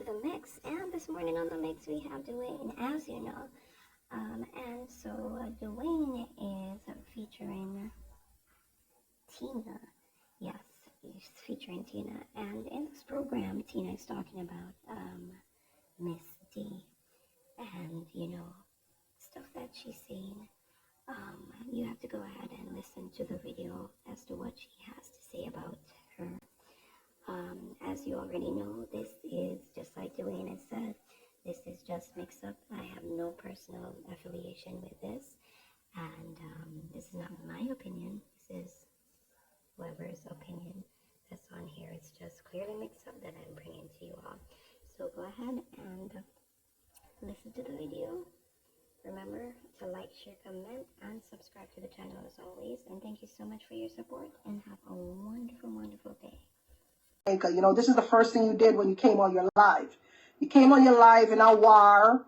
the mix. And this morning on the mix, we have Dwayne, as you know. And so Dwayne is featuring Tina. Yes, he's featuring Tina. And in this program, Tina is talking about Miss D. And, stuff that she's saying. You have to go ahead and listen to the video as to what she has to say about her. As you already know, this is just like Dwayne has said, this is just Mixup. I have no personal affiliation with this, and this is not my opinion. This is whoever's opinion that's on here. It's just clearly Mixup that I'm bringing to you all. So go ahead and listen to the video. Remember to like, share, comment, and subscribe to the channel as always. And thank you so much for your support, and have a wonderful, wonderful day. This is the first thing you did when you came on your live. You came on your live in a war,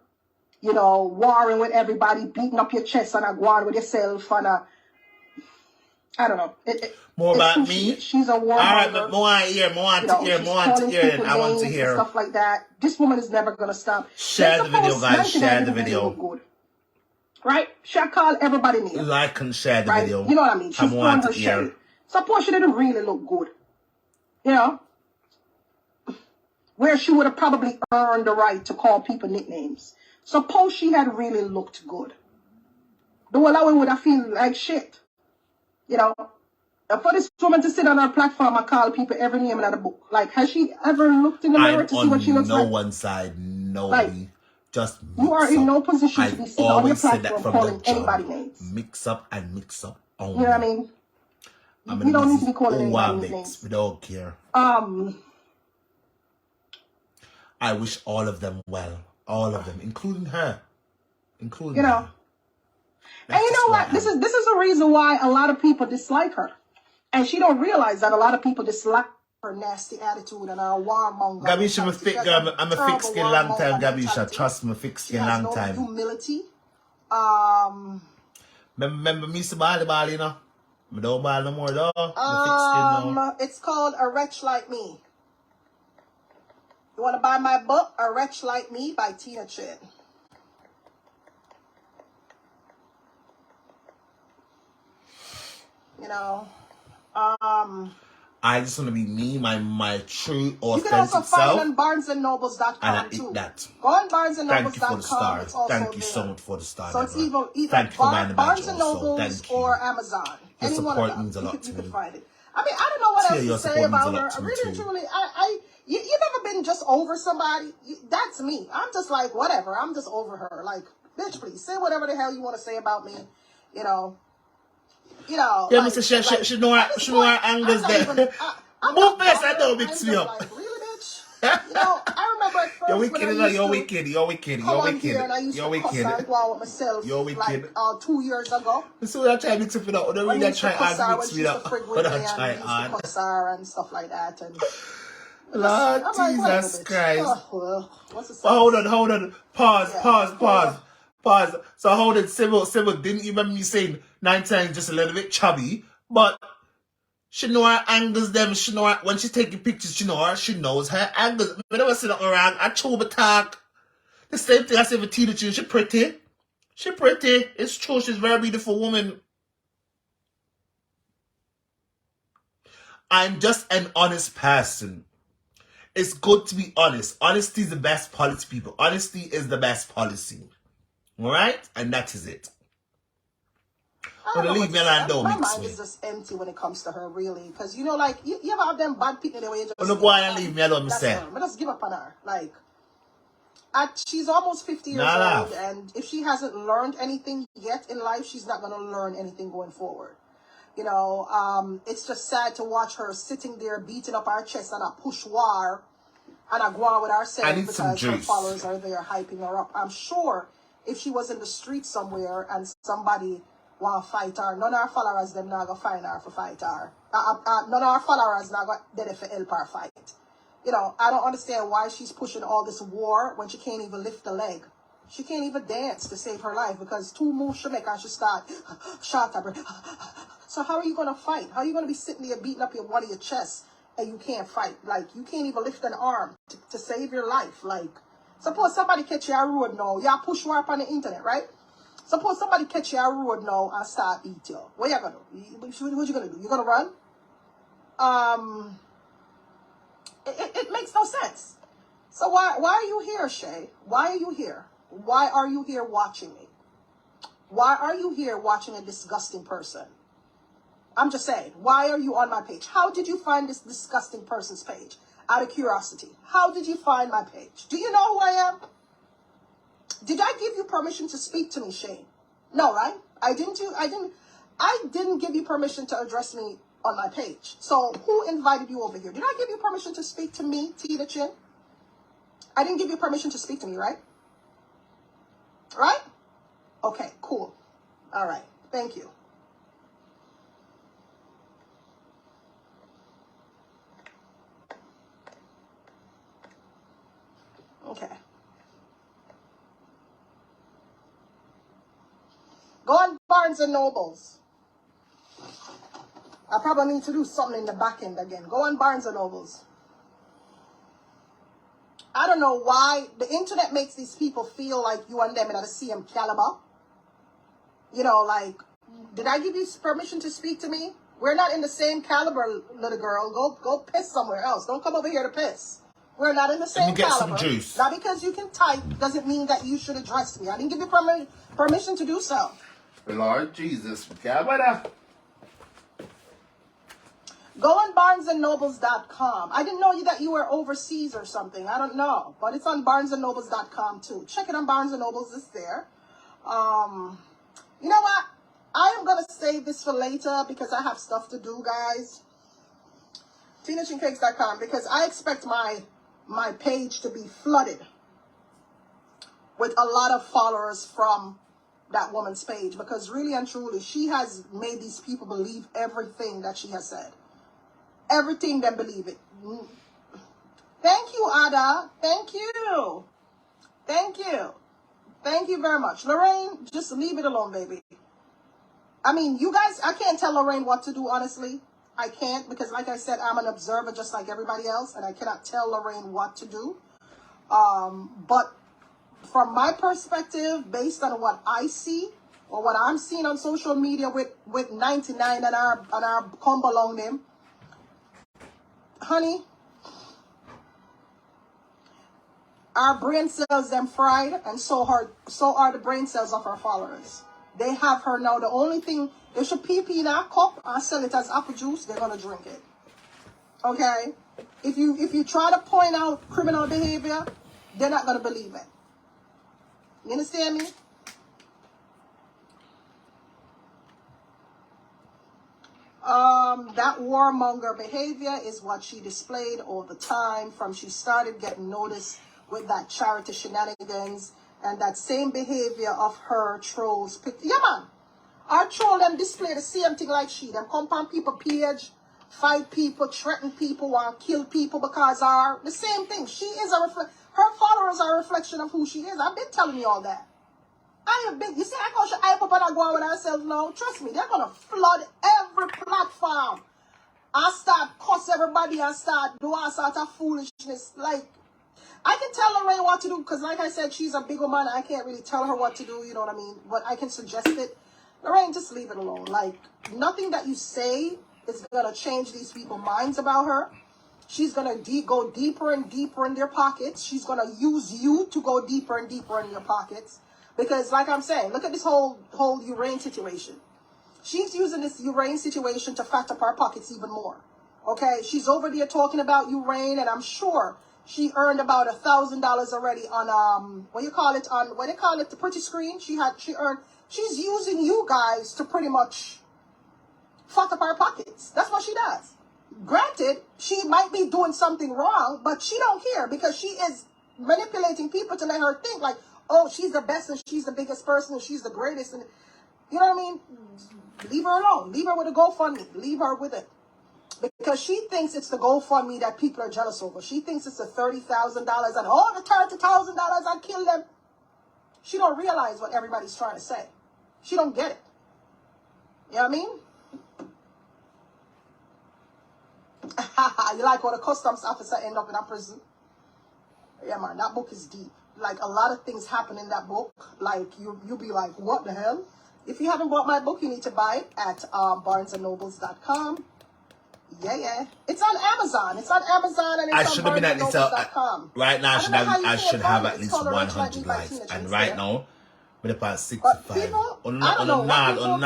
warring with everybody, beating up your chest and a war with yourself and I don't know. More about me? She's a war. All right, but more I want to hear. Stuff like that. This woman is never going to stop. Share the video, guys. Share the video. Good. Right? She'll call everybody name. Like and share the video. You know what I mean? She's throwing her shade. Suppose she didn't really look good. Where she would have probably earned the right to call people nicknames. Suppose she had really looked good. Don't allow it would have feel like shit. For this woman to sit on her platform and call people every name in the book. Like, has she ever looked in the mirror to see what she looks like? I'm on no one side, nobody. Just mix you are up. in no position to be sitting on your platform calling anybody names. Mix up and mix up only. You know what I mean? You don't need to be calling anybody names. We don't care. I wish all of them well. All of them, including her. Including her. And you know what? This is the reason why a lot of people dislike her. And she don't realize that a lot of people dislike her nasty attitude and her warmonger. Gabisha, I'm a thick skin long time, Gabisha. Trust me, thick skin long time. Humility. Remember me to ball, you know? I don't ball no more, though. No. It's called A Wretch Like Me. You want to buy my book, A Wretch Like Me by Tina Chin. I just want to be me, my true, authentic self. You can also find it on BarnesandNobles.com and I too. eat that. Go on BarnesandNobles.com. Thank you for the star. Thank you so much for the star. So it's either Thank you for buying the badge Barnes and Nobles or Amazon. Your Any support one of them. means a lot to You me. can find it. I mean, I don't know what else to say about her. Really, truly, you've ever been just over somebody? That's me. I'm just like, whatever. I'm just over her. Like, bitch, please say whatever the hell you want to say about me. Yeah, Mr. She know her angles there. Move best, I don't mix me up. Like, really, bitch? I remember at first you're wicked, you're wicked. You're wicked. With myself, you're wicked. Like 2 years ago. So I try to mix it up. Don't really try to mix me up. And stuff like that. And Lord Jesus Christ. Well, what's the sense? Hold on. Pause. So hold it, Sybil, didn't you remember me saying 9 times just a little bit chubby? But she know her angles them. She know her, when she's taking pictures, she knows her angles. I never sit around. I told her talk. The same thing I said for Tina June. She pretty. It's true. She's a very beautiful woman. I'm just an honest person. It's good to be honest. Honesty is the best policy, people. Honesty is the best policy. Alright? And that is it. But leave me alone, don't mix me. My mind is just empty when it comes to her, really. Because, you ever have them bad people in the way you just... Well, look, why and leave me alone, me say. I just give up on her. Like, she's almost 50 years old, and if she hasn't learned anything yet in life, she's not going to learn anything going forward. It's just sad to watch her sitting there beating up our chest on a push war and a go on with ourselves because her followers are there hyping her up. I'm sure if she was in the street somewhere and somebody want to fight her, none of our followers them not going to find her for fight her. None of our followers not going to for help her fight. I don't understand why she's pushing all this war when she can't even lift a leg. She can't even dance to save her life because 2 moves she make and she start shot at her. So how are you going to fight? How are you going to be sitting there beating up one of your chests and you can't fight. Like, you can't even lift an arm to save your life. Like, suppose somebody catch you on road now. You push you up on the internet, right? Suppose somebody catch you on road now and start beat you. What you gonna do? What you gonna do? You gonna run? It makes no sense. So why are you here, Shay? Why are you here? Why are you here watching me? Why are you here watching a disgusting person? I'm just saying, why are you on my page? How did you find this disgusting person's page? Out of curiosity. How did you find my page? Do you know who I am? Did I give you permission to speak to me, Shane? No, right? I didn't give you permission to address me on my page. So who invited you over here? Did I give you permission to speak to me, Tina Chin? I didn't give you permission to speak to me, right? Right? Okay, cool. All right. Thank you. Okay. Go on Barnes and Nobles. I probably need to do something in the back end again. Go on Barnes and Nobles. I don't know why the internet makes these people feel like you and them in the same caliber. You know, like, did I give you permission to speak to me? We're not in the same caliber, little girl. Go piss somewhere else. Don't come over here to piss. We're not in the same get caliber. some juice. Not because you can type doesn't mean that you should address me. I didn't give you permission to do so. Lord Jesus. Go on BarnesandNobles.com. I didn't know that you were overseas or something. I don't know. But it's on BarnesandNobles.com too. Check it on Barnes and Nobles. It's there. You know what? I am going to save this for later because I have stuff to do, guys. TinaChinCakes.com, because I expect my page to be flooded with a lot of followers from that woman's page, because really and truly, she has made these people believe everything that she has said. Everything, them believe it. Thank you, Ada. Thank you. Thank you. Thank you very much. Lorraine, just leave it alone, baby. I mean, you guys, I can't tell Lorraine what to do, honestly. I can't, because like I said, I'm an observer just like everybody else, and I cannot tell Lorraine what to do. But from my perspective, based on what I see, or what I'm seeing on social media with 99 and our come along them, honey, our brain cells them fried, and so are the brain cells of our followers. They have her now. The only thing, they should pee in a cup and sell it as apple juice, they're gonna drink it. Okay? If you try to point out criminal behavior, they're not gonna believe it. You understand me? That warmonger behavior is what she displayed all the time from she started getting noticed with that charity shenanigans, and that same behavior of her trolls. Yeah, man. Our troll them display the same thing like she. Them come on people page, fight people, threaten people, want to kill people because are the same thing. She is her followers are a reflection of who she is. I've been telling you all that. I have been, you see, I go hype up and I go on with ourselves now. Trust me, they're gonna flood every platform. I start cuss everybody and start do all sorts of foolishness. Like, I can tell Lorraine what to do because, like I said, she's a big woman. I can't really tell her what to do, you know what I mean? But I can suggest it. Lorraine, just leave it alone. Like, nothing that you say is gonna change these people's minds about her. She's gonna go deeper and deeper in their pockets. She's gonna use you to go deeper and deeper in your pockets. Because, like I'm saying, look at this whole Urain situation. She's using this Urain situation to fat up our pockets even more. Okay? She's over there talking about Urain, and I'm sure she earned about $1,000 already on what do you call it, the pretty screen. She's using you guys to pretty much fuck up our pockets. That's what she does. Granted, she might be doing something wrong, but she don't care because she is manipulating people to let her think like, oh, she's the best and she's the biggest person and she's the greatest, and you know what I mean? Leave her alone. Leave her with a GoFundMe. Leave her with it. Because she thinks it's the GoFundMe that people are jealous over. She thinks it's the $30,000 and oh, the $30,000 I killed them. She don't realize what everybody's trying to say. She don't get it. You know what I mean? You like how the customs officer end up in a prison? Yeah, man, that book is deep. Like, a lot of things happen in that book. Like, you'll be like, what the hell? If you haven't bought my book, you need to buy it at barnesandnobles.com. Yeah. It's on Amazon. It's on Amazon and it's on barnesandnobles.com. Right now, I should have at least 100 likes. And right now, we're about 65. People, I don't know what people do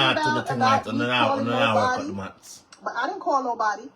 about me calling nobody, but I didn't call nobody.